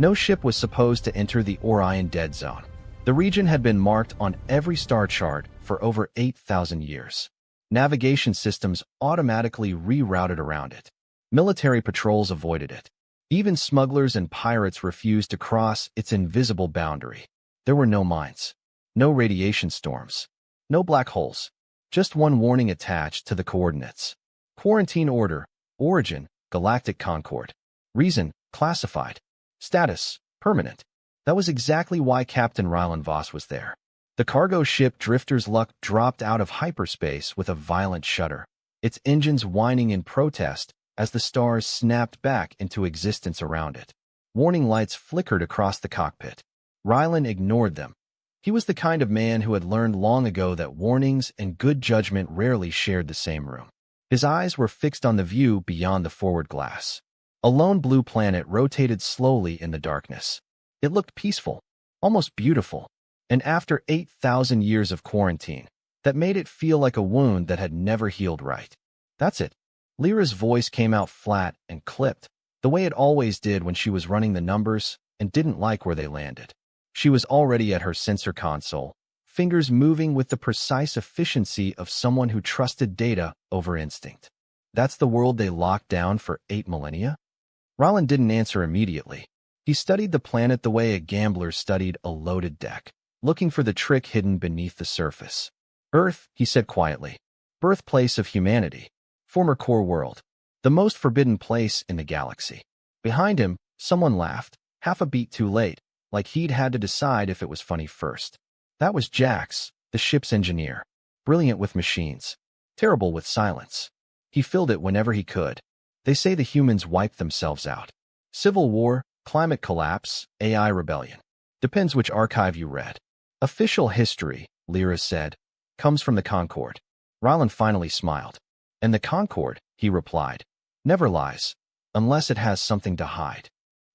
No ship was supposed to enter the Orion Dead Zone. The region had been marked on every star chart for over 8,000 years. Navigation systems automatically rerouted around it. Military patrols avoided it. Even smugglers and pirates refused to cross its invisible boundary. There were no mines, no radiation storms, no black holes, just one warning attached to the coordinates. Quarantine order, origin, galactic concord. Reason, classified. Status, permanent. That was exactly why Captain Rylan Voss was there. The cargo ship Drifter's Luck dropped out of hyperspace with a violent shudder, its engines whining in protest as the stars snapped back into existence around it. Warning lights flickered across the cockpit. Rylan ignored them. He was the kind of man who had learned long ago that warnings and good judgment rarely shared the same room. His eyes were fixed on the view beyond the forward glass. A lone blue planet rotated slowly in the darkness. It looked peaceful, almost beautiful, and after 8,000 years of quarantine, that made it feel like a wound that had never healed right. That's it. Lyra's voice came out flat and clipped, the way it always did when she was running the numbers and didn't like where they landed. She was already at her sensor console, fingers moving with the precise efficiency of someone who trusted data over instinct. That's the world they locked down for 8 millennia? Rylan didn't answer immediately. He studied the planet the way a gambler studied a loaded deck, looking for the trick hidden beneath the surface. Earth, he said quietly. Birthplace of humanity. Former core world. The most forbidden place in the galaxy. Behind him, someone laughed, half a beat too late, like he'd had to decide if it was funny first. That was Jax, the ship's engineer. Brilliant with machines. Terrible with silence. He filled it whenever he could. They say the humans wiped themselves out. Civil war, climate collapse, AI rebellion. Depends which archive you read. Official history, Lyra said, comes from the Concord. Rylan finally smiled. And the Concord, he replied, never lies, unless it has something to hide.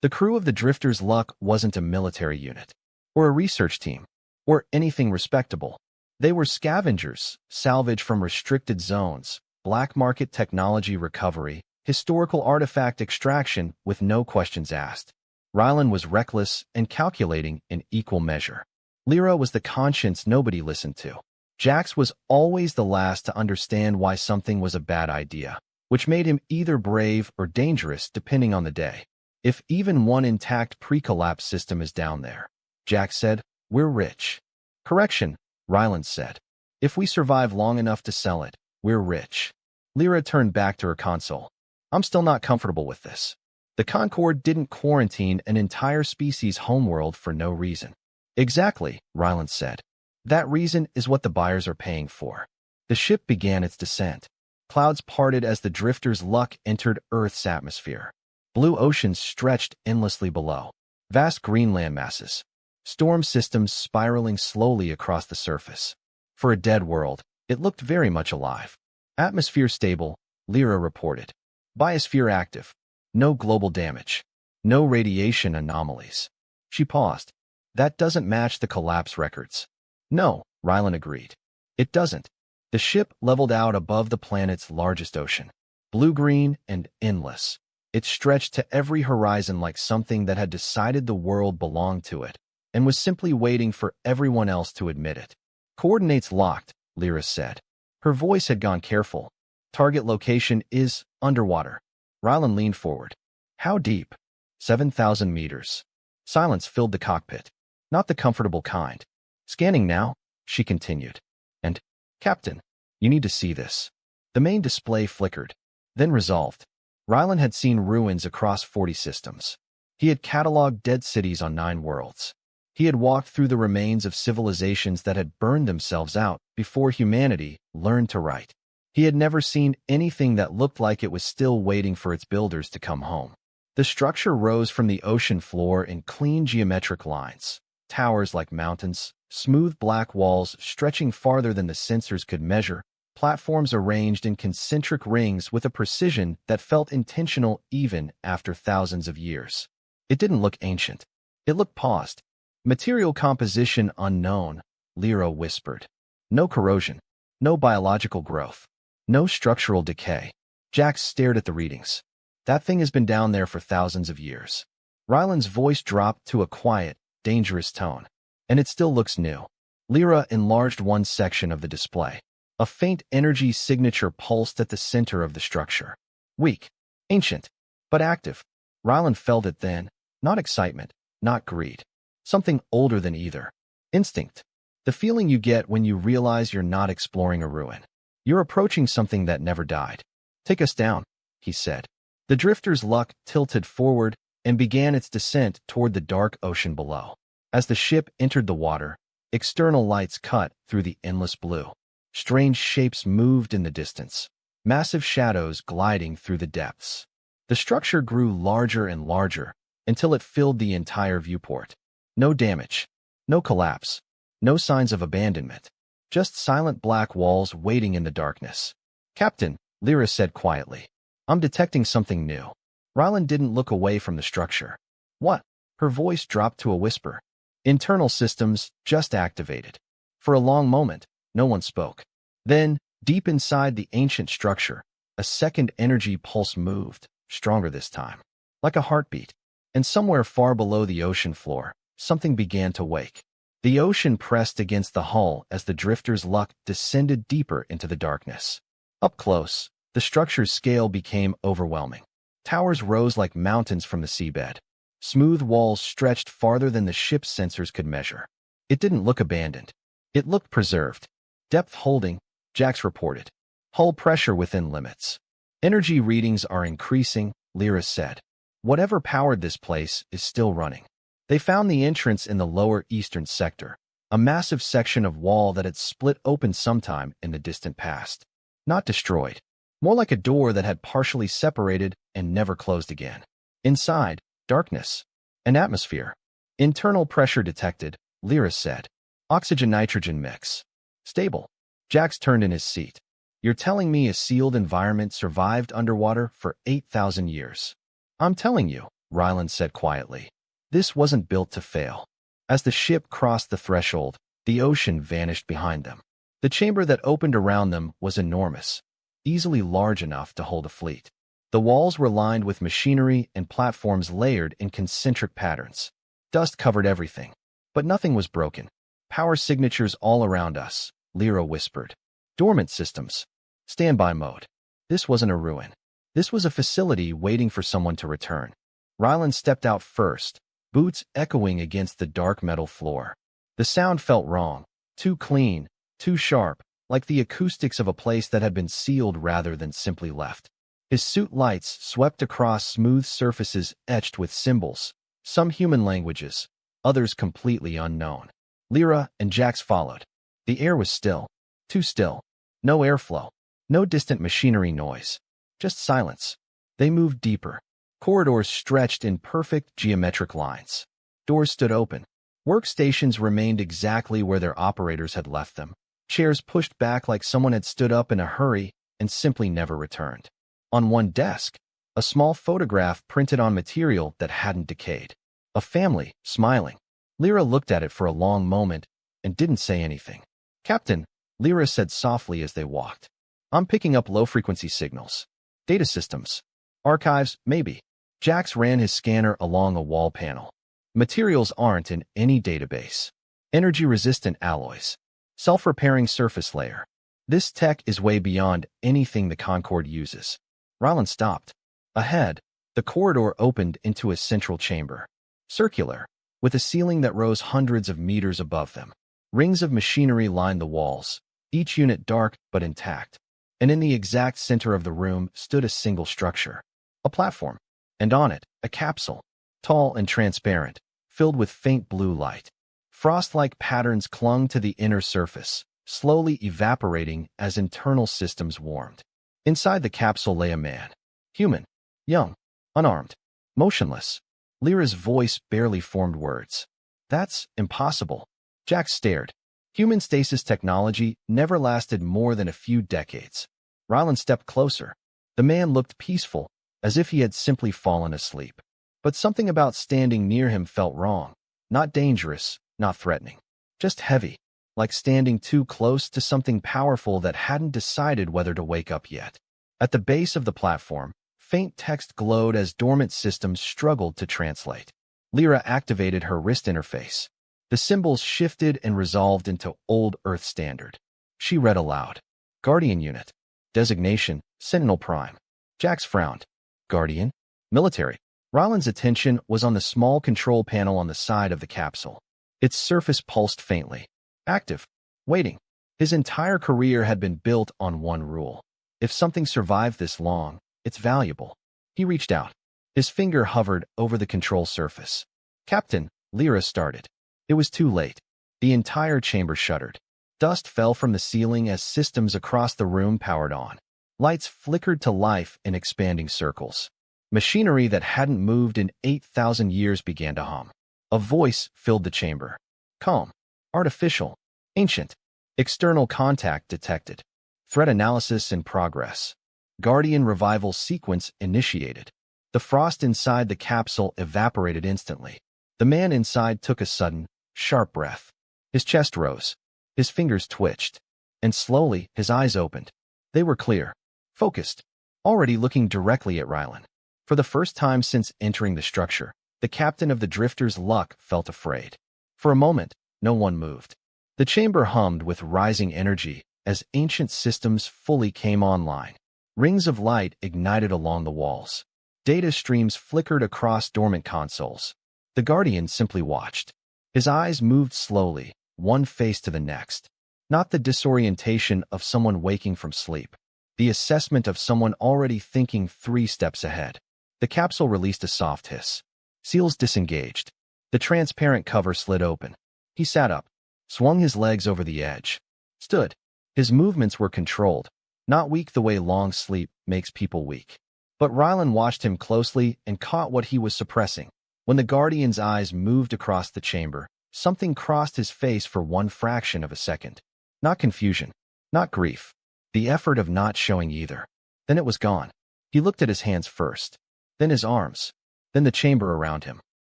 The crew of the Drifter's Luck wasn't a military unit, or a research team, or anything respectable. They were scavengers, salvage from restricted zones, black market technology recovery, historical artifact extraction with no questions asked. Rylan was reckless and calculating in equal measure. Lyra was the conscience nobody listened to. Jax was always the last to understand why something was a bad idea, which made him either brave or dangerous depending on the day. If even one intact pre-collapse system is down there, Jax said, we're rich. Correction, Rylan said. If we survive long enough to sell it, we're rich. Lyra turned back to her console. I'm still not comfortable with this. The Concord didn't quarantine an entire species' homeworld for no reason. Exactly, Rylan said. That reason is what the buyers are paying for. The ship began its descent. Clouds parted as the Drifter's Luck entered Earth's atmosphere. Blue oceans stretched endlessly below. Vast green landmasses. Storm systems spiraling slowly across the surface. For a dead world, it looked very much alive. Atmosphere stable, Lyra reported. Biosphere active. No global damage. No radiation anomalies. She paused. That doesn't match the collapse records. No, Rylan agreed. It doesn't. The ship leveled out above the planet's largest ocean. Blue-green and endless. It stretched to every horizon like something that had decided the world belonged to it, and was simply waiting for everyone else to admit it. Coordinates locked, Lyra said. Her voice had gone careful. Target location is underwater. Rylan leaned forward. How deep? 7,000 meters. Silence filled the cockpit. Not the comfortable kind. Scanning now, she continued. And, Captain, you need to see this. The main display flickered, then resolved. Rylan had seen ruins across 40 systems. He had cataloged dead cities on 9 worlds. He had walked through the remains of civilizations that had burned themselves out before humanity learned to write. He had never seen anything that looked like it was still waiting for its builders to come home. The structure rose from the ocean floor in clean geometric lines, towers like mountains, smooth black walls stretching farther than the sensors could measure, platforms arranged in concentric rings with a precision that felt intentional even after thousands of years. It didn't look ancient. It looked paused. Material composition unknown, Lyra whispered. No corrosion. No biological growth. No structural decay. Jax stared at the readings. That thing has been down there for thousands of years. Ryland's voice dropped to a quiet, dangerous tone. And it still looks new. Lyra enlarged one section of the display. A faint energy signature pulsed at the center of the structure. Weak, ancient, but active. Ryland felt it then. Not excitement, not greed. Something older than either. Instinct. The feeling you get when you realize you're not exploring a ruin. You're approaching something that never died. Take us down, he said. The drifter's luck tilted forward and began its descent toward the dark ocean below. As the ship entered the water, external lights cut through the endless blue. Strange shapes moved in the distance, massive shadows gliding through the depths. The structure grew larger and larger until it filled the entire viewport. No damage, no collapse, no signs of abandonment, just silent black walls waiting in the darkness. Captain, Lyra said quietly, I'm detecting something new. Ryland didn't look away from the structure. What? Her voice dropped to a whisper. Internal systems just activated. For a long moment, no one spoke. Then, deep inside the ancient structure, a second energy pulse moved, stronger this time, like a heartbeat. And somewhere far below the ocean floor, something began to wake. The ocean pressed against the hull as the drifter's luck descended deeper into the darkness. Up close, the structure's scale became overwhelming. Towers rose like mountains from the seabed. Smooth walls stretched farther than the ship's sensors could measure. It didn't look abandoned. It looked preserved. Depth holding, Jax reported. Hull pressure within limits. Energy readings are increasing, Lyra said. Whatever powered this place is still running. They found the entrance in the lower eastern sector, a massive section of wall that had split open sometime in the distant past. Not destroyed. More like a door that had partially separated and never closed again. Inside, darkness. An atmosphere. Internal pressure detected, Lyra said. Oxygen-nitrogen mix. Stable. Jax turned in his seat. You're telling me a sealed environment survived underwater for 8,000 years? I'm telling you, Ryland said quietly. This wasn't built to fail. As the ship crossed the threshold, the ocean vanished behind them. The chamber that opened around them was enormous, easily large enough to hold a fleet. The walls were lined with machinery and platforms layered in concentric patterns. Dust covered everything, but nothing was broken. Power signatures all around us, Lyra whispered. Dormant systems. Standby mode. This wasn't a ruin. This was a facility waiting for someone to return. Ryland stepped out first, boots echoing against the dark metal floor. The sound felt wrong, too clean, too sharp, like the acoustics of a place that had been sealed rather than simply left. His suit lights swept across smooth surfaces etched with symbols, some human languages, others completely unknown. Lyra and Jax followed. The air was still, too still. No airflow, no distant machinery noise, just silence. They moved deeper. Corridors stretched in perfect geometric lines. Doors stood open. Workstations remained exactly where their operators had left them. Chairs pushed back like someone had stood up in a hurry and simply never returned. On one desk, a small photograph printed on material that hadn't decayed. A family, smiling. Lyra looked at it for a long moment and didn't say anything. Captain, Lyra said softly as they walked. I'm picking up low-frequency signals. Data systems. Archives, maybe. Jax ran his scanner along a wall panel. Materials aren't in any database. Energy-resistant alloys. Self-repairing surface layer. This tech is way beyond anything the Concorde uses. Ryland stopped. Ahead, the corridor opened into a central chamber. Circular, with a ceiling that rose hundreds of meters above them. Rings of machinery lined the walls, each unit dark but intact. And in the exact center of the room stood a single structure. A platform. And on it, a capsule. Tall and transparent, filled with faint blue light. Frost-like patterns clung to the inner surface, slowly evaporating as internal systems warmed. Inside the capsule lay a man. Human. Young. Unarmed. Motionless. Lyra's voice barely formed words. That's impossible. Jax stared. Human stasis technology never lasted more than a few decades. Ryland stepped closer. The man looked peaceful, as if he had simply fallen asleep. But something about standing near him felt wrong. Not dangerous, not threatening. Just heavy, like standing too close to something powerful that hadn't decided whether to wake up yet. At the base of the platform, Faint text glowed as dormant systems struggled to translate. Lyra activated her wrist interface. The symbols shifted and resolved into Old Earth Standard. She read aloud. Guardian Unit. Designation, Sentinel Prime. Jax frowned. Guardian? Military. Ryland's attention was on the small control panel on the side of the capsule. Its surface pulsed faintly. Active. Waiting. His entire career had been built on one rule. If something survived this long, it's valuable. He reached out. His finger hovered over the control surface. Captain, Lyra started. It was too late. The entire chamber shuddered. Dust fell from the ceiling as systems across the room powered on. Lights flickered to life in expanding circles. Machinery that hadn't moved in 8,000 years began to hum. A voice filled the chamber. Calm. Artificial. Ancient. External contact detected. Threat analysis in progress. Guardian revival sequence initiated. The frost inside the capsule evaporated instantly. The man inside took a sudden, sharp breath. His chest rose. His fingers twitched. And slowly, his eyes opened. They were clear. Focused. Already looking directly at Ryland. For the first time since entering the structure, the captain of the Drifter's luck felt afraid. For a moment, no one moved. The chamber hummed with rising energy as ancient systems fully came online. Rings of light ignited along the walls. Data streams flickered across dormant consoles. The Guardian simply watched. His eyes moved slowly, one face to the next. Not the disorientation of someone waking from sleep. The assessment of someone already thinking 3 steps ahead. The capsule released a soft hiss. Seals disengaged. The transparent cover slid open. He sat up, swung his legs over the edge, stood. His movements were controlled, not weak the way long sleep makes people weak. But Ryland watched him closely and caught what he was suppressing. When the Guardian's eyes moved across the chamber, something crossed his face for one fraction of a second. Not confusion, not grief. The effort of not showing either. Then it was gone. He looked at his hands first, then his arms, then the chamber around him.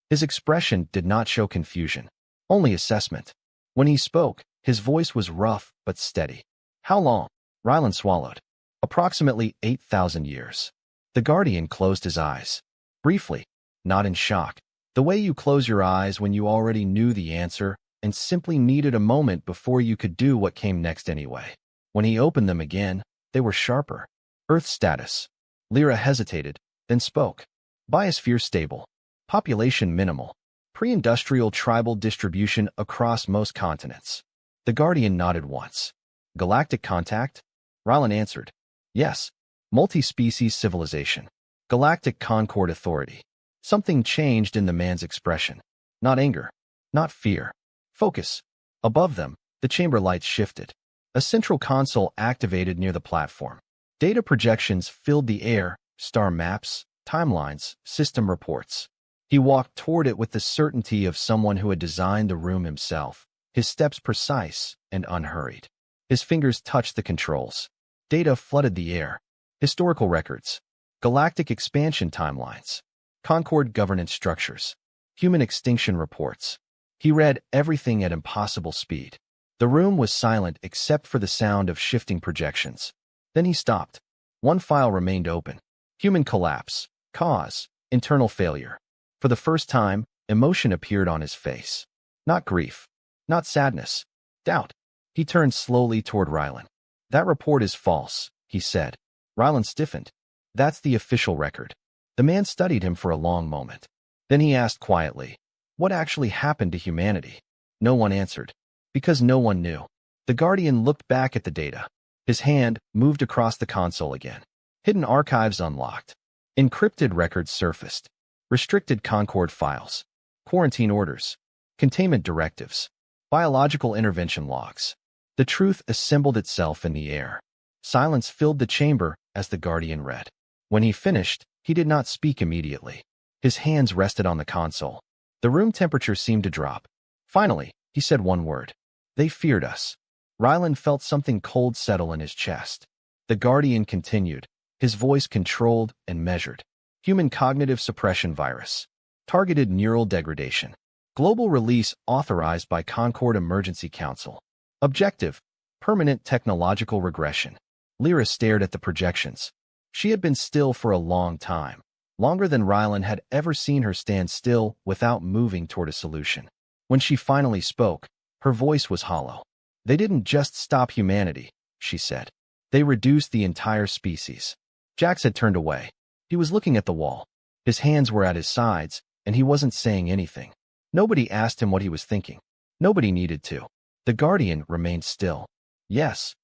His expression did not show confusion, only assessment. When he spoke, his voice was rough but steady. How long? Ryland swallowed. Approximately 8,000 years. The Guardian closed his eyes. Briefly, not in shock. The way you close your eyes when you already knew the answer and simply needed a moment before you could do what came next anyway. When he opened them again, they were sharper. Earth status. Lyra hesitated, then spoke. Biosphere stable. Population minimal. Pre-industrial tribal distribution across most continents. The Guardian nodded once. Galactic contact? Ryland answered. Yes. Multi-species civilization. Galactic Concord Authority. Something changed in the man's expression. Not anger. Not fear. Focus. Above them, the chamber lights shifted. A central console activated near the platform. Data projections filled the air, star maps, timelines, system reports. He walked toward it with the certainty of someone who had designed the room himself, his steps precise and unhurried. His fingers touched the controls. Data flooded the air. Historical records. Galactic expansion timelines. Concord governance structures. Human extinction reports. He read everything at impossible speed. The room was silent except for the sound of shifting projections. Then he stopped. One file remained open. Human collapse. Cause. Internal failure. For the first time, emotion appeared on his face. Not grief. Not sadness. Doubt. He turned slowly toward Ryland. That report is false, he said. Ryland stiffened. That's the official record. The man studied him for a long moment. Then he asked quietly, what actually happened to humanity? No one answered. Because no one knew. The Guardian looked back at the data. His hand moved across the console again. Hidden archives unlocked. Encrypted records surfaced. Restricted Concord files. Quarantine orders. Containment directives. Biological intervention logs. The truth assembled itself in the air. Silence filled the chamber as the Guardian read. When he finished, he did not speak immediately. His hands rested on the console. The room temperature seemed to drop. Finally, he said one word. They feared us. Ryland felt something cold settle in his chest. The Guardian continued, his voice controlled and measured. Human cognitive suppression virus. Targeted neural degradation. Global release authorized by Concord Emergency Council. Objective. Permanent technological regression. Lyra stared at the projections. She had been still for a long time, longer than Rylan had ever seen her stand still without moving toward a solution. When she finally spoke, her voice was hollow. "They didn't just stop humanity," she said. "They reduced the entire species." Jax had turned away. He was looking at the wall. His hands were at his sides, and he wasn't saying anything. Nobody asked him what he was thinking. Nobody needed to. The Guardian remained still. Yes.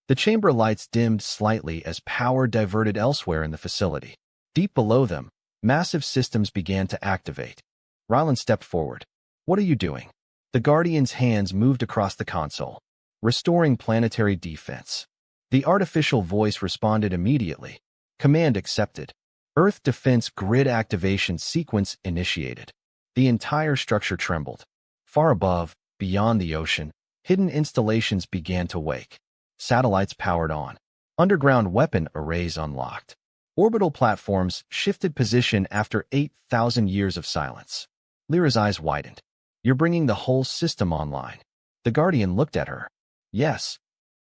The chamber lights dimmed slightly as power diverted elsewhere in the facility. Deep below them, massive systems began to activate. Rylan stepped forward. "What are you doing?" The Guardian's hands moved across the console. "Restoring planetary defense." The artificial voice responded immediately. "Command accepted. Earth defense grid activation sequence initiated." The entire structure trembled. Far above, beyond the ocean, hidden installations began to wake. Satellites powered on. Underground weapon arrays unlocked. Orbital platforms shifted position after 8,000 years of silence. Lyra's eyes widened. "You're bringing the whole system online." The Guardian looked at her. "Yes."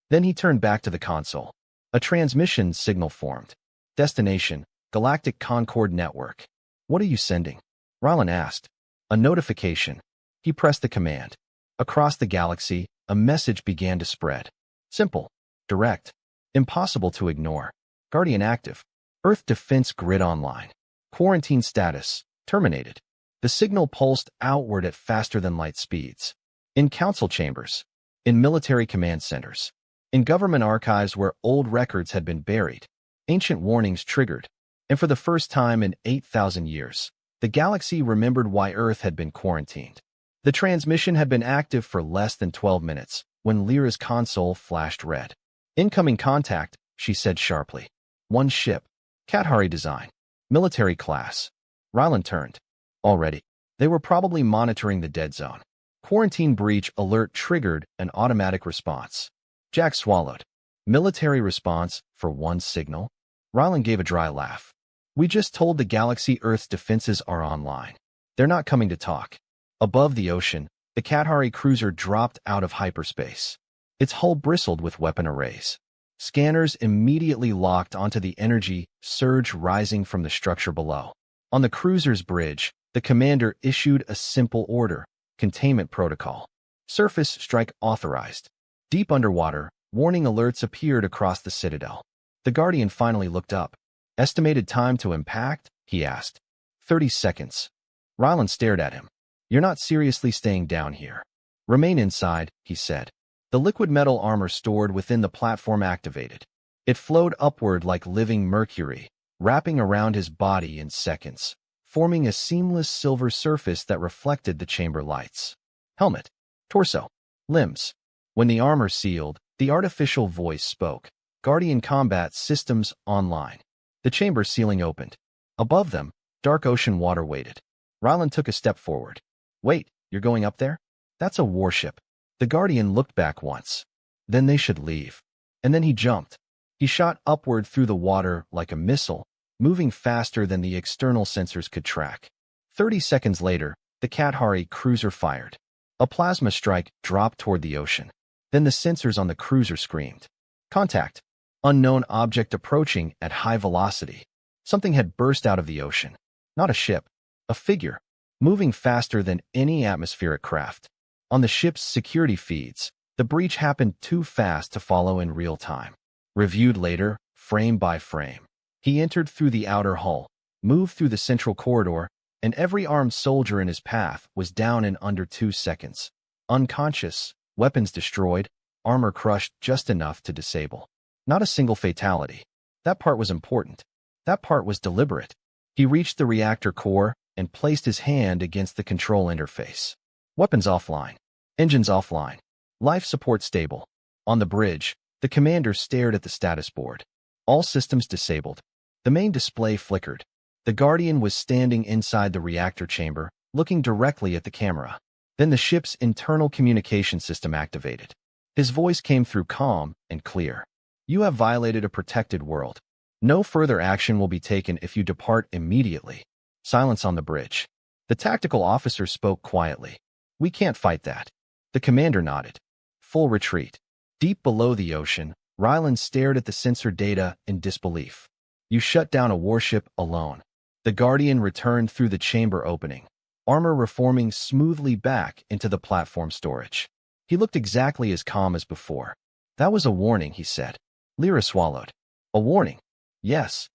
Then he turned back to the console. A transmission signal formed. "Destination, Galactic Concord Network." "What are you sending?" Rylan asked. "A notification." He pressed the command. Across the galaxy, a message began to spread. Simple, direct, impossible to ignore. Guardian active. Earth defense grid online. Quarantine status terminated. The signal pulsed outward at faster than light speeds. In council chambers, in military command centers, in government archives where old records had been buried, ancient warnings triggered, and for the first time in 8,000 years, the galaxy remembered why Earth had been quarantined. The transmission had been active for less than 12 minutes when Lyra's console flashed red. "Incoming contact," she said sharply. "One ship. Kathari design. Military class." Rylan turned. Already. They were probably monitoring the dead zone. Quarantine breach alert triggered an automatic response. Jack swallowed. Military response for one signal? Rylan gave a dry laugh. "We just told the galaxy Earth's defenses are online. They're not coming to talk." Above the ocean, the Kathari cruiser dropped out of hyperspace. Its hull bristled with weapon arrays. Scanners immediately locked onto the energy surge rising from the structure below. On the cruiser's bridge, the commander issued a simple order: containment protocol. Surface strike authorized. Deep underwater, warning alerts appeared across the citadel. The Guardian finally looked up. "Estimated time to impact?" he asked. 30 seconds. Rylan stared at him. "You're not seriously staying down here." "Remain inside," he said. The liquid metal armor stored within the platform activated. It flowed upward like living mercury, wrapping around his body in seconds, forming a seamless silver surface that reflected the chamber lights. Helmet, torso, limbs. When the armor sealed, the artificial voice spoke. "Guardian combat systems online." The chamber ceiling opened. Above them, dark ocean water waited. Rylan took a step forward. "Wait, you're going up there? That's a warship." The Guardian looked back once. "Then they should leave." And then he jumped. He shot upward through the water like a missile, moving faster than the external sensors could track. 30 seconds later, the Kathari cruiser fired. A plasma strike dropped toward the ocean. Then the sensors on the cruiser screamed. "Contact. Unknown object approaching at high velocity." Something had burst out of the ocean. Not a ship. A figure, moving faster than any atmospheric craft. On the ship's security feeds, the breach happened too fast to follow in real time. Reviewed later, frame by frame. He entered through the outer hull, moved through the central corridor, and every armed soldier in his path was down in under 2 seconds. Unconscious, weapons destroyed, armor crushed just enough to disable. Not a single fatality. That part was important. That part was deliberate. He reached the reactor core and placed his hand against the control interface. Weapons offline. Engines offline. Life support stable. On the bridge, the commander stared at the status board. All systems disabled. The main display flickered. The Guardian was standing inside the reactor chamber, looking directly at the camera. Then the ship's internal communication system activated. His voice came through calm and clear. "You have violated a protected world. No further action will be taken if you depart immediately." Silence on the bridge. The tactical officer spoke quietly. "We can't fight that." The commander nodded. Full retreat. Deep below the ocean, Rylan stared at the sensor data in disbelief. You shut down a warship alone. The Guardian returned through the chamber opening, armor reforming smoothly back into the platform storage. He looked exactly as calm as before. That was a warning, he said. Lyra swallowed. A warning? Yes.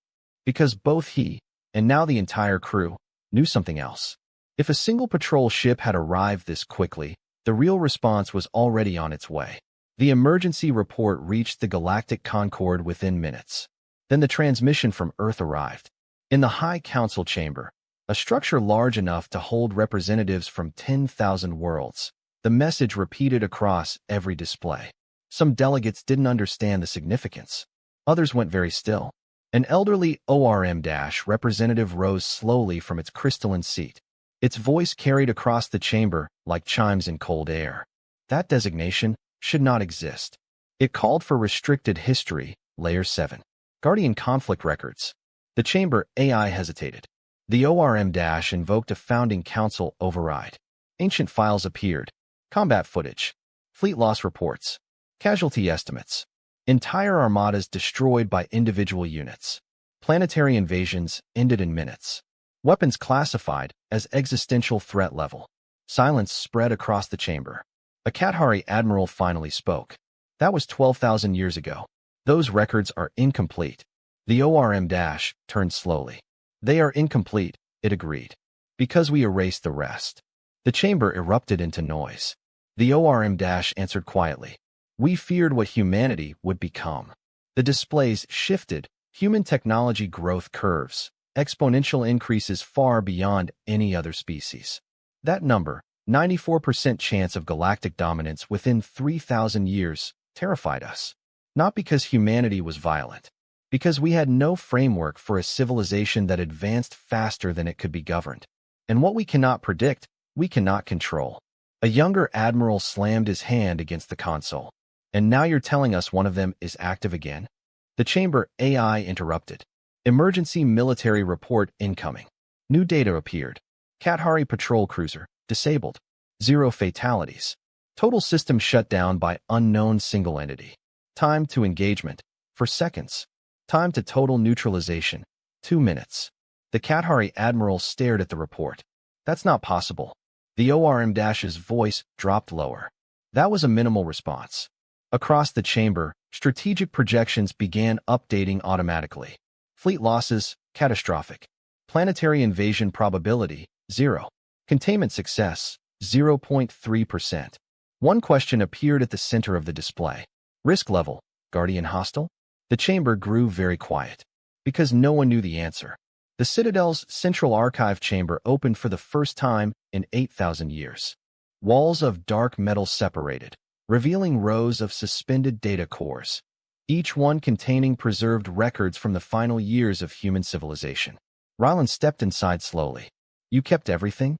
Because both he, and now the entire crew, knew something else. If a single patrol ship had arrived this quickly, the real response was already on its way. The emergency report reached the Galactic Concord within minutes. Then the transmission from Earth arrived. In the High Council chamber, a structure large enough to hold representatives from 10,000 worlds, the message repeated across every display. Some delegates didn't understand the significance. Others went very still. An elderly ORM-representative rose slowly from its crystalline seat. Its voice carried across the chamber like chimes in cold air. That designation should not exist. It called for restricted history, Layer 7. Guardian conflict records. The chamber AI hesitated. The ORM-invoked a founding council override. Ancient files appeared. Combat footage. Fleet loss reports. Casualty estimates. Entire armadas destroyed by individual units. Planetary invasions ended in minutes. Weapons classified as existential threat level. Silence spread across the chamber. A Kathari admiral finally spoke. That was 12,000 years ago. Those records are incomplete. The ORM-turned slowly. They are incomplete, it agreed. Because we erased the rest. The chamber erupted into noise. The ORM-answered quietly. We feared what humanity would become. The displays shifted. Human technology growth curves. Exponential increases far beyond any other species. That number, 94% chance of galactic dominance within 3,000 years, terrified us. Not because humanity was violent. Because we had no framework for a civilization that advanced faster than it could be governed. And what we cannot predict, we cannot control. A younger admiral slammed his hand against the console. And now you're telling us one of them is active again? The chamber AI interrupted. Emergency military report incoming. New data appeared. Kathari patrol cruiser, disabled. 0 fatalities. Total system shut down by unknown single entity. Time to engagement, for seconds. Time to total neutralization, 2 minutes. The Kathari admiral stared at the report. That's not possible. The ORM-'s voice dropped lower. That was a minimal response. Across the chamber, strategic projections began updating automatically. Fleet losses, catastrophic. Planetary invasion probability, 0. Containment success, 0.3%. One question appeared at the center of the display. Risk level, Guardian hostile? The chamber grew very quiet. Because no one knew the answer. The Citadel's central archive chamber opened for the first time in 8,000 years. Walls of dark metal separated, revealing rows of suspended data cores, each one containing preserved records from the final years of human civilization. Rylan stepped inside slowly. You kept everything?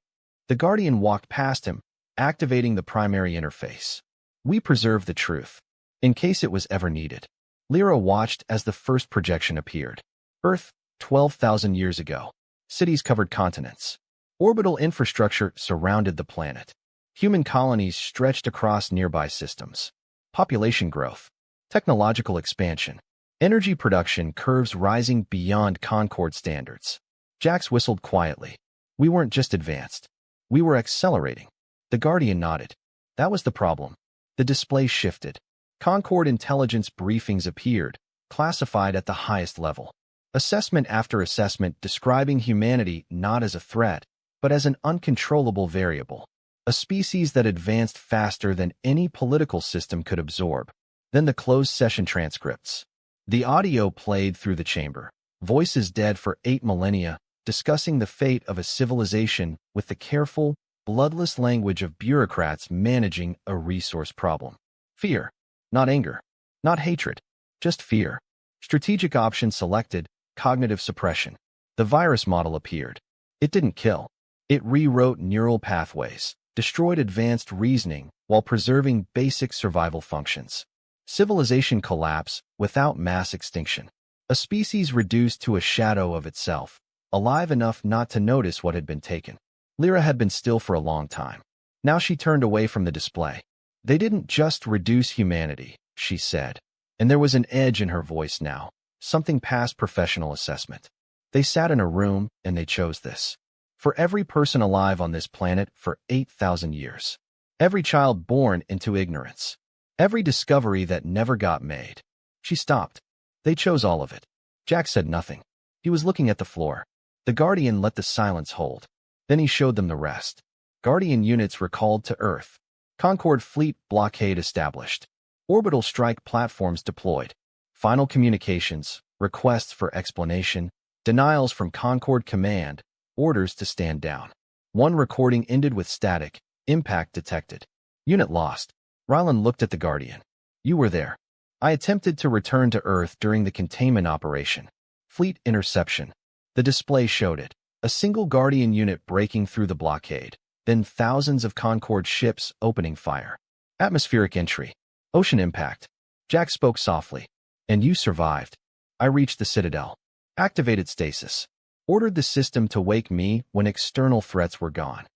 The Guardian walked past him, activating the primary interface. We preserved the truth, in case it was ever needed. Lyra watched as the first projection appeared. Earth, 12,000 years ago. Cities covered continents. Orbital infrastructure surrounded the planet. Human colonies stretched across nearby systems. Population growth. Technological expansion. Energy production curves rising beyond Concord standards. Jax whistled quietly. We weren't just advanced. We were accelerating. The Guardian nodded. That was the problem. The display shifted. Concord intelligence briefings appeared, classified at the highest level. Assessment after assessment describing humanity not as a threat, but as an uncontrollable variable. A species that advanced faster than any political system could absorb. Then the closed session transcripts. The audio played through the chamber. Voices dead for 8 millennia, discussing the fate of a civilization with the careful, bloodless language of bureaucrats managing a resource problem. Fear. Not anger. Not hatred. Just fear. Strategic option selected, cognitive suppression. The virus model appeared. It didn't kill. It rewrote neural pathways, destroyed advanced reasoning while preserving basic survival functions. Civilization collapse without mass extinction. A species reduced to a shadow of itself, alive enough not to notice what had been taken. Lyra had been still for a long time. Now she turned away from the display. They didn't just reduce humanity, she said, and there was an edge in her voice now. something past professional assessment. They sat in a room and they chose this. For every person alive on this planet for 8,000 years. Every child born into ignorance. Every discovery that never got made. She stopped. They chose all of it. Jack said nothing. He was looking at the floor. The Guardian let the silence hold. Then he showed them the rest. Guardian units recalled to Earth. Concorde fleet blockade established. Orbital strike platforms deployed. Final communications, requests for explanation, denials from Concorde command, orders to stand down. One recording ended with static, impact detected. Unit lost. Rylan looked at the Guardian. You were there. I attempted to return to Earth during the containment operation. Fleet interception. The display showed it. A single Guardian unit breaking through the blockade. Then thousands of Concorde ships opening fire. Atmospheric entry. Ocean impact. Jack spoke softly. And you survived. I reached the Citadel. Activated stasis. Ordered the system to wake me when external threats were gone.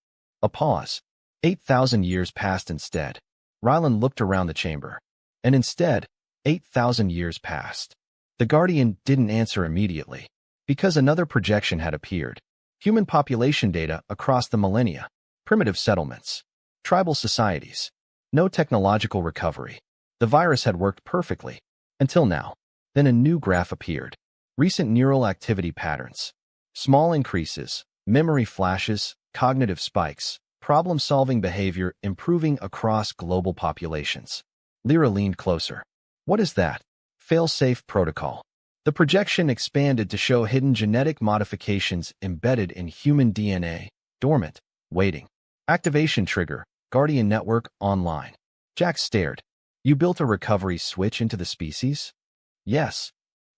A pause. 8,000 years passed instead. Rylan looked around the chamber. And instead, 8,000 years passed. The Guardian didn't answer immediately. Because another projection had appeared. Human population data across the millennia. Primitive settlements. Tribal societies. No technological recovery. The virus had worked perfectly. Until now. Then a new graph appeared. Recent neural activity patterns. Small increases. Memory flashes. Cognitive spikes. Problem-solving behavior improving across global populations. Lyra leaned closer. What is that? Fail-safe protocol. The projection expanded to show hidden genetic modifications embedded in human DNA. Dormant. Waiting. Activation trigger. Guardian network online. Jack stared. You built a recovery switch into the species? Yes.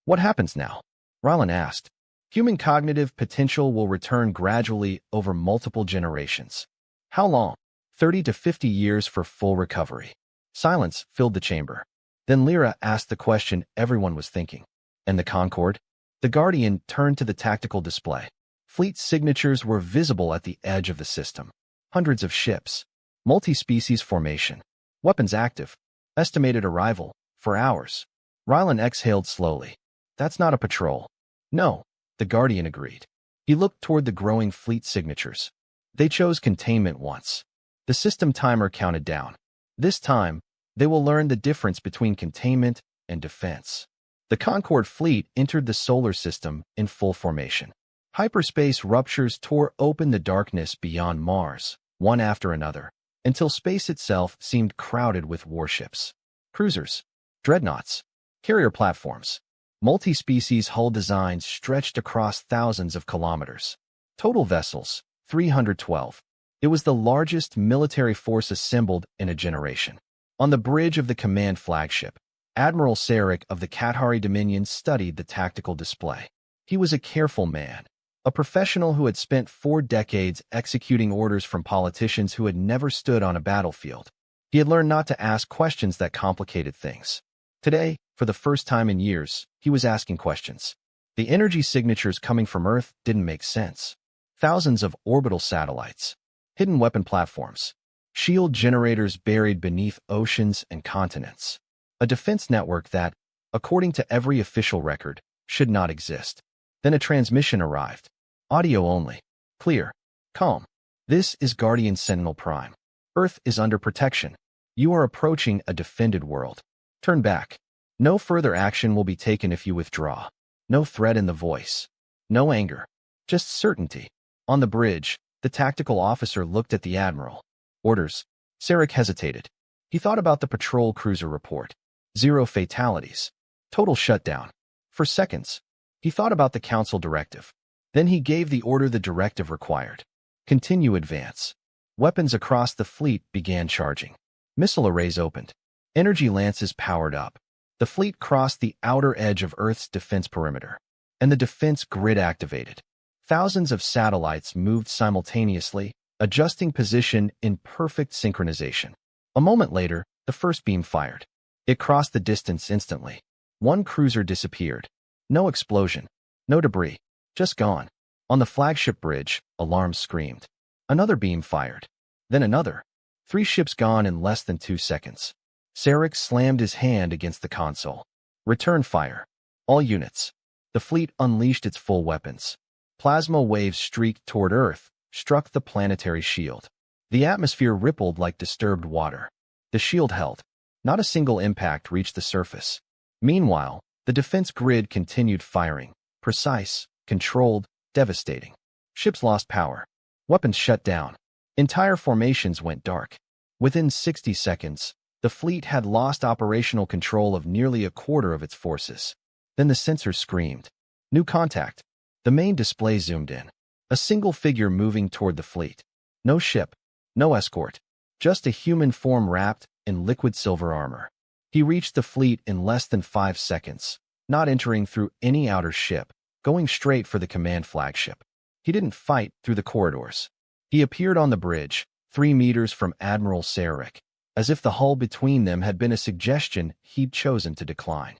What happens now? Rylan asked. Human cognitive potential will return gradually over multiple generations. How long? 30 to 50 years for full recovery. Silence filled the chamber. Then Lyra asked the question everyone was thinking. And the Concorde? The Guardian turned to the tactical display. Fleet signatures were visible at the edge of the system. Hundreds of ships. Multi-species formation. Weapons active. Estimated arrival. For hours. Rylan exhaled slowly. That's not a patrol. No, the Guardian agreed. He looked toward the growing fleet signatures. They chose containment once. The system timer counted down. This time, they will learn the difference between containment and defense. The Concorde fleet entered the solar system in full formation. Hyperspace ruptures tore open the darkness beyond Mars, one after another, until space itself seemed crowded with warships. Cruisers, dreadnoughts, carrier platforms, multi-species hull designs stretched across thousands of kilometers. Total vessels, 312. It was the largest military force assembled in a generation. On the bridge of the command flagship, Admiral Sarek of the Kathari Dominion studied the tactical display. He was a careful man, a professional who had spent 4 decades executing orders from politicians who had never stood on a battlefield. He had learned not to ask questions that complicated things. Today, for the first time in years, he was asking questions. The energy signatures coming from Earth didn't make sense. Thousands of orbital satellites, hidden weapon platforms, shield generators buried beneath oceans and continents. A defense network that, according to every official record, should not exist. Then a transmission arrived. Audio only. Clear. Calm. This is Guardian Sentinel Prime. Earth is under protection. You are approaching a defended world. Turn back. No further action will be taken if you withdraw. No threat in the voice. No anger. Just certainty. On the bridge, the tactical officer looked at the admiral. Orders. Sarek hesitated. He thought about the patrol cruiser report. 0 fatalities. Total shutdown. For seconds, he thought about the council directive. Then he gave the order the directive required. Continue advance. Weapons across the fleet began charging. Missile arrays opened. Energy lances powered up. The fleet crossed the outer edge of Earth's defense perimeter. And the defense grid activated. Thousands of satellites moved simultaneously, adjusting position in perfect synchronization. A moment later, the first beam fired. It crossed the distance instantly. One cruiser disappeared. No explosion. No debris. Just gone. On the flagship bridge, alarms screamed. Another beam fired. Then another. 3 ships gone in less than 2 seconds. Sarek slammed his hand against the console. Return fire. All units. The fleet unleashed its full weapons. Plasma waves streaked toward Earth, struck the planetary shield. The atmosphere rippled like disturbed water. The shield held. Not a single impact reached the surface. Meanwhile, the defense grid continued firing. Precise, controlled, devastating. Ships lost power. Weapons shut down. Entire formations went dark. Within 60 seconds, the fleet had lost operational control of nearly a quarter of its forces. Then the sensors screamed. New contact. The main display zoomed in. A single figure moving toward the fleet. No ship. No escort. Just a human form wrapped in liquid silver armor. He reached the fleet in less than 5 seconds, not entering through any outer ship, going straight for the command flagship. He didn't fight through the corridors. He appeared on the bridge, 3 meters from Admiral Sarek, as if the hull between them had been a suggestion he'd chosen to decline.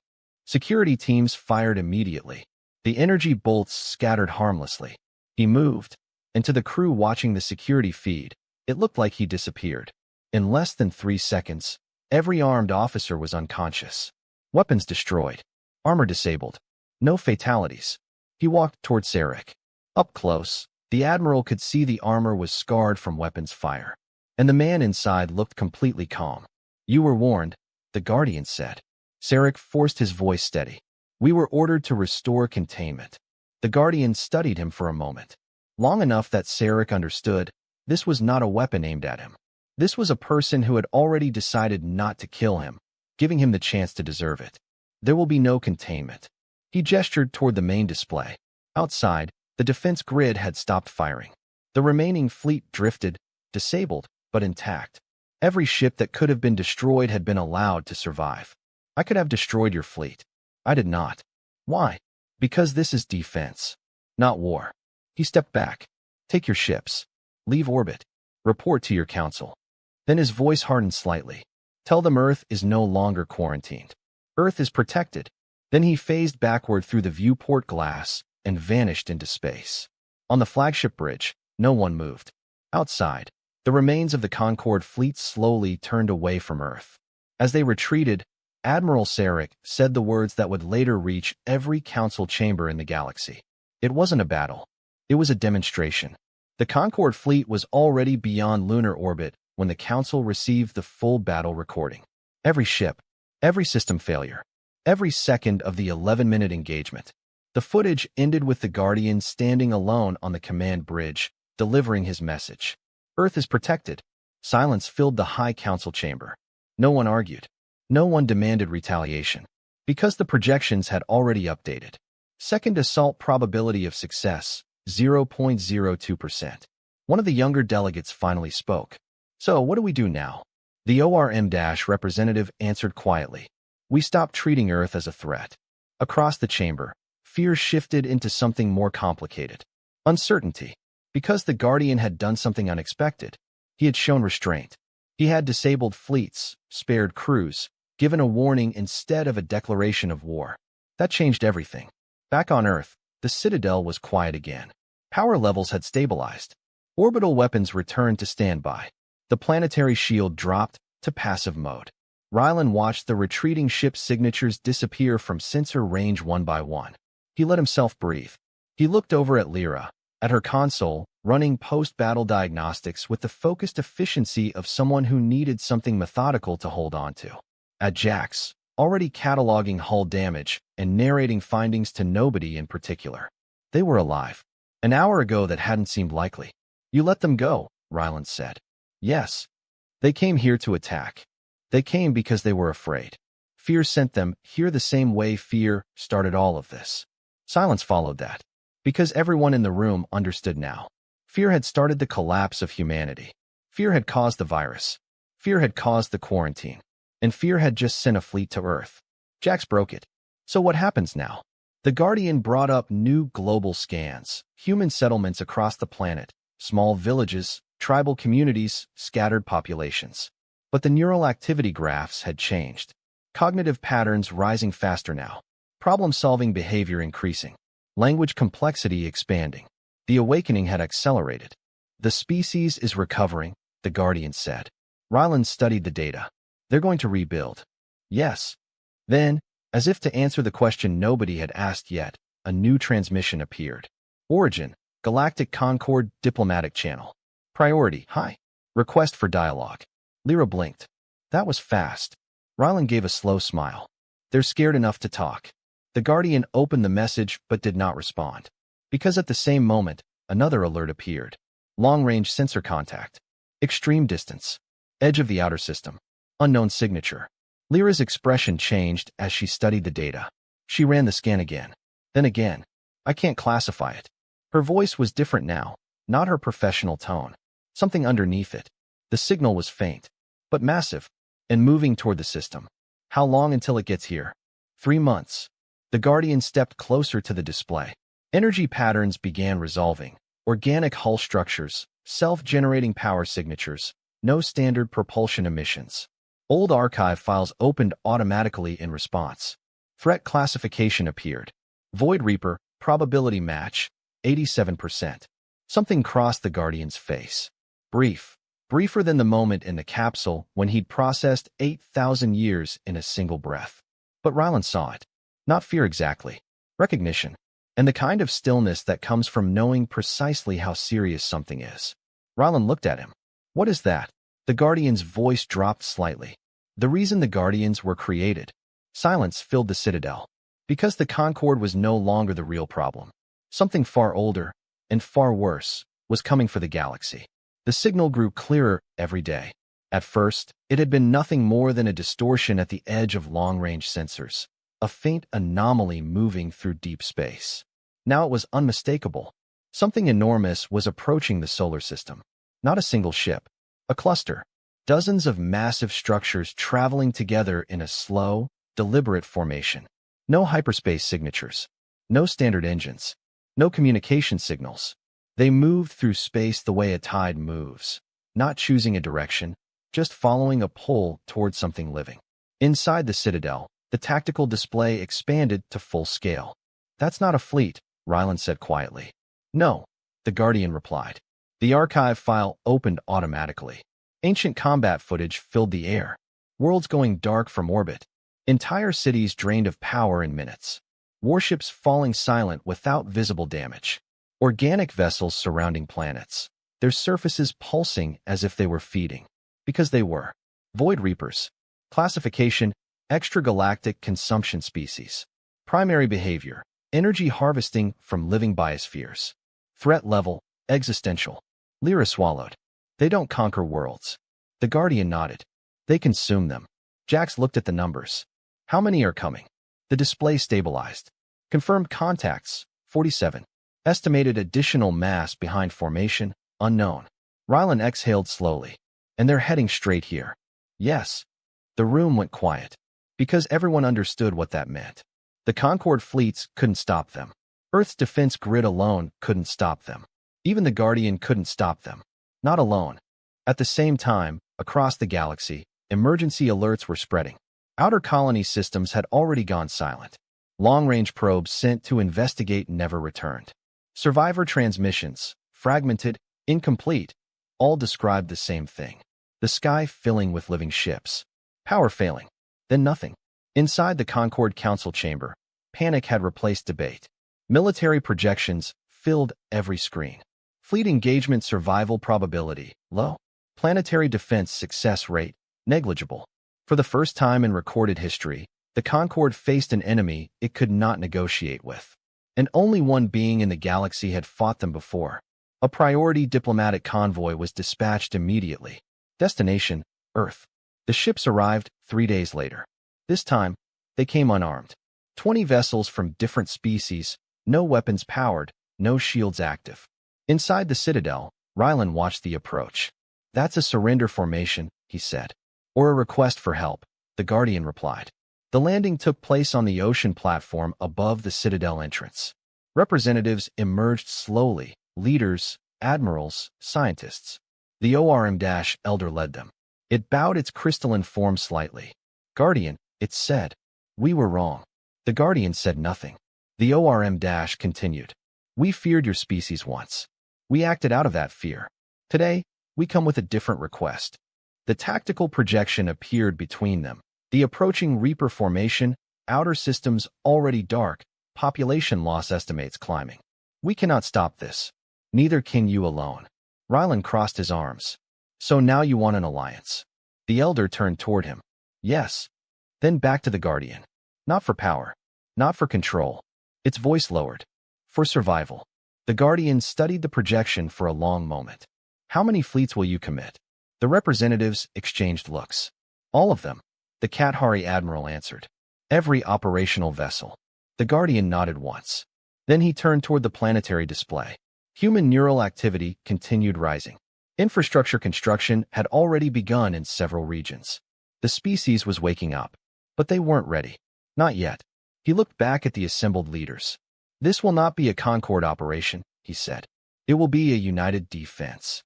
Security teams fired immediately. The energy bolts scattered harmlessly. He moved, and to the crew watching the security feed, it looked like he disappeared. In less than 3 seconds, every armed officer was unconscious. Weapons destroyed. Armor disabled. No fatalities. He walked toward Sarek. Up close, the Admiral could see the armor was scarred from weapons fire. And the man inside looked completely calm. "You were warned," the Guardian said. Sarek forced his voice steady. "We were ordered to restore containment." The Guardian studied him for a moment. Long enough that Sarek understood this was not a weapon aimed at him. This was a person who had already decided not to kill him, giving him the chance to deserve it. "There will be no containment." He gestured toward the main display. Outside, the defense grid had stopped firing. The remaining fleet drifted, disabled, but intact. Every ship that could have been destroyed had been allowed to survive. "I could have destroyed your fleet. I did not." "Why?" "Because this is defense, not war." He stepped back. "Take your ships. Leave orbit. Report to your council." Then his voice hardened slightly. "Tell them Earth is no longer quarantined. Earth is protected." Then he phased backward through the viewport glass and vanished into space. On the flagship bridge, no one moved. Outside, the remains of the Concorde fleet slowly turned away from Earth. As they retreated, Admiral Sarek said the words that would later reach every council chamber in the galaxy. It wasn't a battle. It was a demonstration. The Concorde fleet was already beyond lunar orbit when the council received the full battle recording. Every ship, every system failure, every second of the 11-minute engagement. The footage ended with the Guardian standing alone on the command bridge, delivering his message. "Earth is protected." Silence filled the High Council chamber. No one argued. No one demanded retaliation, because the projections had already updated. Second assault probability of success, 0.02%. One of the younger delegates finally spoke. "So, what do we do now?" The ORM-representative answered quietly. "We stopped treating Earth as a threat." Across the chamber, fear shifted into something more complicated. Uncertainty. Because the Guardian had done something unexpected. He had shown restraint. He had disabled fleets, spared crews, given a warning instead of a declaration of war. That changed everything. Back on Earth, the Citadel was quiet again. Power levels had stabilized. Orbital weapons returned to standby. The planetary shield dropped to passive mode. Rylan watched the retreating ship's signatures disappear from sensor range one by one. He let himself breathe. He looked over at Lyra, at her console, running post-battle diagnostics with the focused efficiency of someone who needed something methodical to hold on to. At Jax, already cataloging hull damage and narrating findings to nobody in particular. They were alive. An hour ago that hadn't seemed likely. "You let them go," Ryland said. "Yes. They came here to attack. They came because they were afraid. Fear sent them here the same way fear started all of this." Silence followed that, because everyone in the room understood now. Fear had started the collapse of humanity. Fear had caused the virus. Fear had caused the quarantine. And fear had just sent a fleet to Earth. Jax broke it. "So what happens now?" The Guardian brought up new global scans, human settlements across the planet, small villages, tribal communities, scattered populations. But the neural activity graphs had changed. Cognitive patterns rising faster now. Problem-solving behavior increasing. Language complexity expanding. The awakening had accelerated. "The species is recovering," the Guardian said. Ryland studied the data. "They're going to rebuild." "Yes." Then, As if to answer the question nobody had asked yet, a new transmission appeared. Origin, Galactic Concord Diplomatic Channel. Priority, high. Request for dialogue. Lyra blinked. That was fast. Rylan gave a slow smile. They're scared enough to talk. The Guardian opened the message but did not respond. Because at the same moment, another alert appeared. Long-range sensor contact. Extreme distance. Edge of the outer system. Unknown signature. Lyra's expression changed as she studied the data. She ran the scan again. Then again. I can't classify it. Her voice was different now, not her professional tone. Something underneath it. The signal was faint, but massive, and moving toward the system. How long until it gets here? 3 months. The Guardian stepped closer to the display. Energy patterns began resolving. Organic hull structures, self-generating power signatures, no standard propulsion emissions. Old archive files opened automatically in response. Threat classification appeared. Void Reaper, probability match, 87%. Something crossed the Guardian's face. Brief. Briefer than the moment in the capsule when he'd processed 8,000 years in a single breath. But Rylan saw it. Not fear exactly. Recognition. And the kind of stillness that comes from knowing precisely how serious something is. Rylan looked at him. What is that? The Guardian's voice dropped slightly. The reason the Guardians were created. Silence filled the Citadel. Because the Concord was no longer the real problem. Something far older, and far worse, was coming for the galaxy. The signal grew clearer every day. At first, it had been nothing more than a distortion at the edge of long-range sensors, a faint anomaly moving through deep space. Now it was unmistakable. Something enormous was approaching the solar system. Not a single ship, a cluster. Dozens of massive structures traveling together in a slow, deliberate formation. No hyperspace signatures. No standard engines. No communication signals. They moved through space the way a tide moves, not choosing a direction, just following a pull toward something living. Inside the Citadel, the tactical display expanded to full scale. That's not a fleet, Rylan said quietly. No, the Guardian replied. The archive file opened automatically. Ancient combat footage filled the air. Worlds going dark from orbit. Entire cities drained of power in minutes. Warships falling silent without visible damage. Organic vessels surrounding planets, their surfaces pulsing as if they were feeding. Because they were. Void Reapers. Classification, extragalactic consumption species. Primary behavior, energy harvesting from living biospheres. Threat level, existential. Lyra swallowed. They don't conquer worlds. The Guardian nodded. They consume them. Jax looked at the numbers. How many are coming? The display stabilized. Confirmed contacts, 47. Estimated additional mass behind formation, unknown. Rylan exhaled slowly. And they're heading straight here. Yes. The room went quiet. Because everyone understood what that meant. The Concord fleets couldn't stop them. Earth's defense grid alone couldn't stop them. Even the Guardian couldn't stop them. Not alone. At the same time, across the galaxy, emergency alerts were spreading. Outer colony systems had already gone silent. Long-range probes sent to investigate never returned. Survivor transmissions, fragmented, incomplete, all described the same thing. The sky filling with living ships. Power failing. Then nothing. Inside the Concord Council chamber, panic had replaced debate. Military projections filled every screen. Fleet engagement survival probability, low. Planetary defense success rate, negligible. For the first time in recorded history, the Concord faced an enemy it could not negotiate with. And only one being in the galaxy had fought them before. A priority diplomatic convoy was dispatched immediately. Destination, Earth. The ships arrived 3 days later. This time, they came unarmed. 20 vessels from different species, no weapons powered, no shields active. Inside the Citadel, Rylan watched the approach. That's a surrender formation, he said. Or a request for help, the Guardian replied. The landing took place on the ocean platform above the Citadel entrance. Representatives emerged slowly, leaders, admirals, scientists. The ORM-Elder led them. It bowed its crystalline form slightly. Guardian, it said. We were wrong. The Guardian said nothing. The ORM-continued. We feared your species once. We acted out of that fear. Today, we come with a different request. The tactical projection appeared between them. The approaching Reaper formation, Outer systems already dark, population loss estimates climbing. We cannot stop this. Neither can you alone. Rylan crossed his arms. So now you want an alliance. The elder turned toward him. Yes. Then back to the Guardian. Not for power. Not for control. Its voice lowered. For survival. The Guardian studied the projection for a long moment. How many fleets will you commit? The representatives exchanged looks. All of them. The Kathari admiral answered. Every operational vessel. The Guardian nodded once. Then he turned toward the planetary display. Human neural activity continued rising. Infrastructure construction had already begun in several regions. The species was waking up. But they weren't ready. Not yet. He looked back at the assembled leaders. This will not be a Concord operation, he said. It will be a united defense.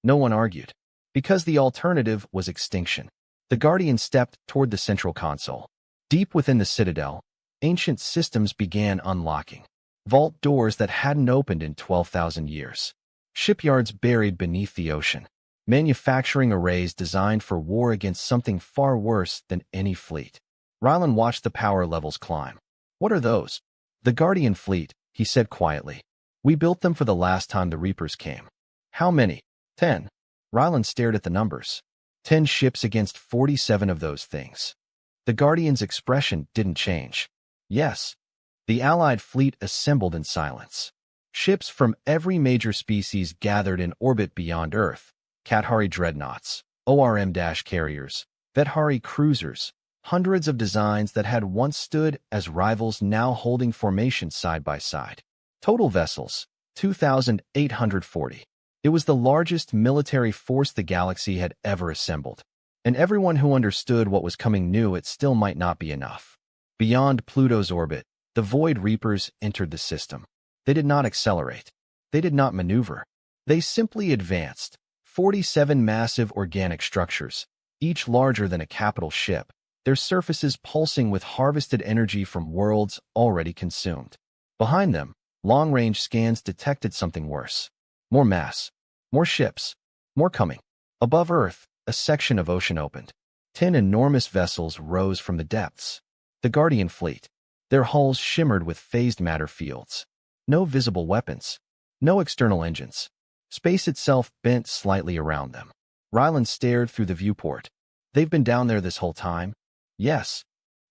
No one argued. Because the alternative was extinction. The Guardian stepped toward the central console. Deep within the Citadel, ancient systems began unlocking. Vault doors that hadn't opened in 12,000 years. Shipyards buried beneath the ocean. Manufacturing arrays designed for war against something far worse than any fleet. Rylan watched the power levels climb. What are those? The Guardian fleet, he said quietly. We built them for the last time the Reapers came. How many? 10. Rylan stared at the numbers. 10 ships against 47 of those things. The Guardian's expression didn't change. Yes. The Allied fleet assembled in silence. Ships from every major species gathered in orbit beyond Earth. Kathari dreadnoughts, ORM-carriers, Vethari cruisers, hundreds of designs that had once stood as rivals now holding formation side by side. Total vessels, 2,840. It was the largest military force the galaxy had ever assembled. And everyone who understood what was coming knew it still might not be enough. Beyond Pluto's orbit, the Void Reapers entered the system. They did not accelerate. They did not maneuver. They simply advanced. 47 massive organic structures, each larger than a capital ship, their surfaces pulsing with harvested energy from worlds already consumed. Behind them, long-range scans detected something worse. More mass. More ships. More coming. Above Earth, a section of ocean opened. 10 enormous vessels rose from the depths. The Guardian fleet. Their hulls shimmered with phased matter fields. No visible weapons. No external engines. Space itself bent slightly around them. Rylan stared through the viewport. They've been down there this whole time? Yes.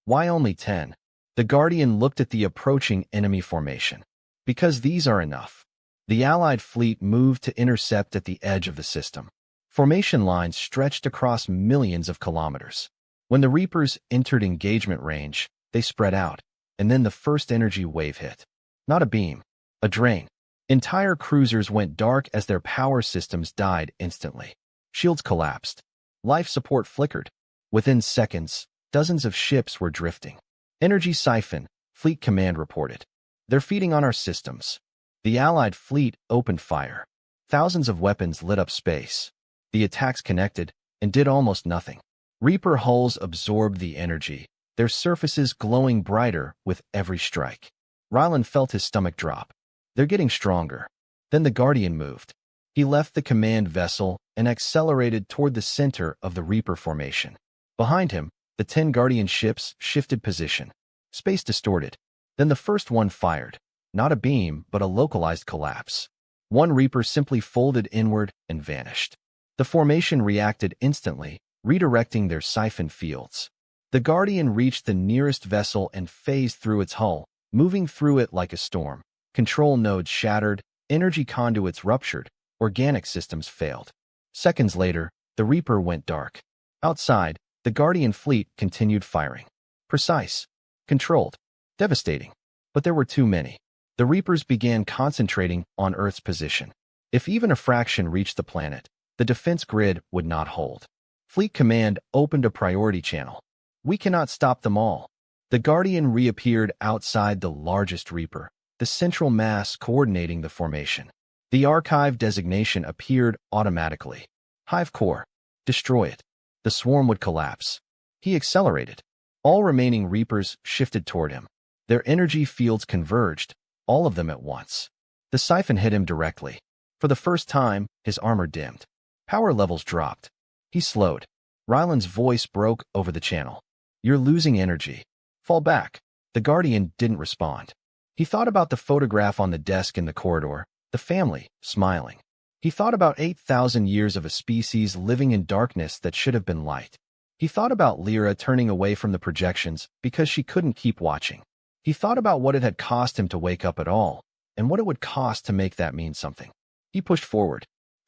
Why only 10? The Guardian looked at the approaching enemy formation. Because these are enough. The Allied fleet moved to intercept at the edge of the system. Formation lines stretched across millions of kilometers. When the Reapers entered engagement range, they spread out, and then the first energy wave hit. Not a beam, a drain. Entire cruisers went dark as their power systems died instantly. Shields collapsed. Life support flickered. Within seconds, dozens of ships were drifting. Energy siphon, Fleet Command reported. They're feeding on our systems. The Allied fleet opened fire. Thousands of weapons lit up space. The attacks connected and did almost nothing. Reaper hulls absorbed the energy, their surfaces glowing brighter with every strike. Rylan felt his stomach drop. They're getting stronger. Then the Guardian moved. He left the command vessel and accelerated toward the center of the Reaper formation. Behind him, the 10 Guardian ships shifted position. Space distorted. Then the first one fired. Not a beam, but a localized collapse. One Reaper simply folded inward and vanished. The formation reacted instantly, redirecting their siphon fields. The Guardian reached the nearest vessel and phased through its hull, moving through it like a storm. Control nodes shattered, energy conduits ruptured, organic systems failed. Seconds later, the Reaper went dark. Outside, the Guardian fleet continued firing. Precise, controlled, devastating. But there were too many. The Reapers began concentrating on Earth's position. If even a fraction reached the planet, the defense grid would not hold. Fleet Command opened a priority channel. We cannot stop them all. The Guardian reappeared outside the largest Reaper, the central mass coordinating the formation. The archive designation appeared automatically. Hive Core. Destroy it. The swarm would collapse. He accelerated. All remaining Reapers shifted toward him. Their energy fields converged, all of them at once. The siphon hit him directly. For the first time, his armor dimmed. Power levels dropped. He slowed. Rylan's voice broke over the channel. You're losing energy. Fall back. The Guardian didn't respond. He thought about the photograph on the desk in the corridor, the family, smiling. He thought about 8,000 years of a species living in darkness that should have been light. He thought about Lyra turning away from the projections because she couldn't keep watching. He thought about what it had cost him to wake up at all, and what it would cost to make that mean something. He pushed forward.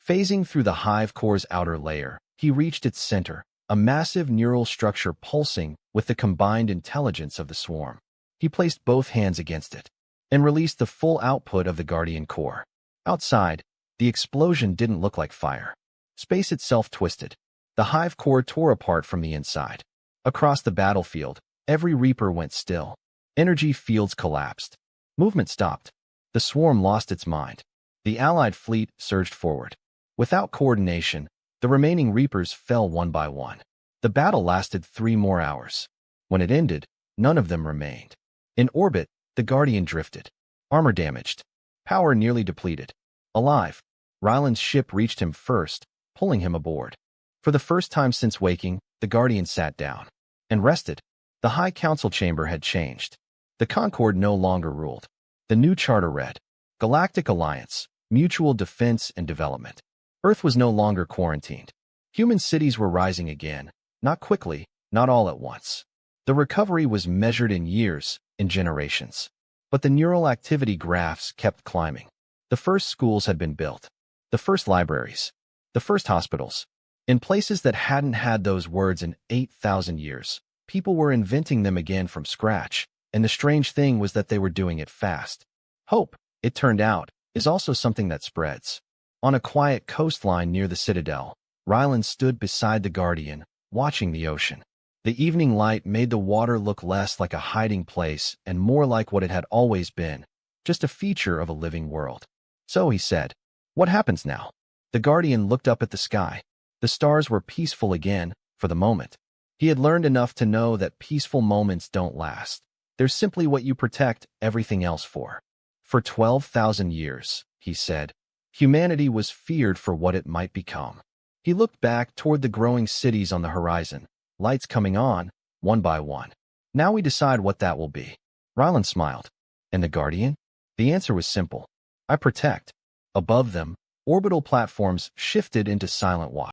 Phasing through the hive core's outer layer, he reached its center, a massive neural structure pulsing with the combined intelligence of the swarm. He placed both hands against it and released the full output of the Guardian core. Outside, the explosion didn't look like fire. Space itself twisted. The hive core tore apart from the inside. Across the battlefield, every Reaper went still. Energy fields collapsed. Movement stopped. The swarm lost its mind. The Allied fleet surged forward. Without coordination, the remaining Reapers fell one by one. The battle lasted 3 more hours. When it ended, none of them remained. In orbit, the Guardian drifted. Armor damaged. Power nearly depleted. Alive, Ryland's ship reached him first, pulling him aboard. For the first time since waking, the Guardian sat down and rested. The High Council chamber had changed. The Concord no longer ruled. The new charter read, Galactic Alliance, Mutual Defense and Development. Earth was no longer quarantined. Human cities were rising again, not quickly, not all at once. The recovery was measured in years, in generations. But the neural activity graphs kept climbing. The first schools had been built. The first libraries. The first hospitals. In places that hadn't had those words in 8,000 years, people were inventing them again from scratch, and the strange thing was that they were doing it fast. Hope, it turned out, is also something that spreads. On a quiet coastline near the Citadel, Ryland stood beside the Guardian, watching the ocean. The evening light made the water look less like a hiding place and more like what it had always been, just a feature of a living world. So he said, "What happens now?" The Guardian looked up at the sky. The stars were peaceful again, for the moment. He had learned enough to know that peaceful moments don't last. They're simply what you protect everything else for. For 12,000 years, he said, humanity was feared for what it might become. He looked back toward the growing cities on the horizon, lights coming on, one by one. Now we decide what that will be. Ryland smiled. And the Guardian? The answer was simple. I protect. Above them, orbital platforms shifted into silent watch.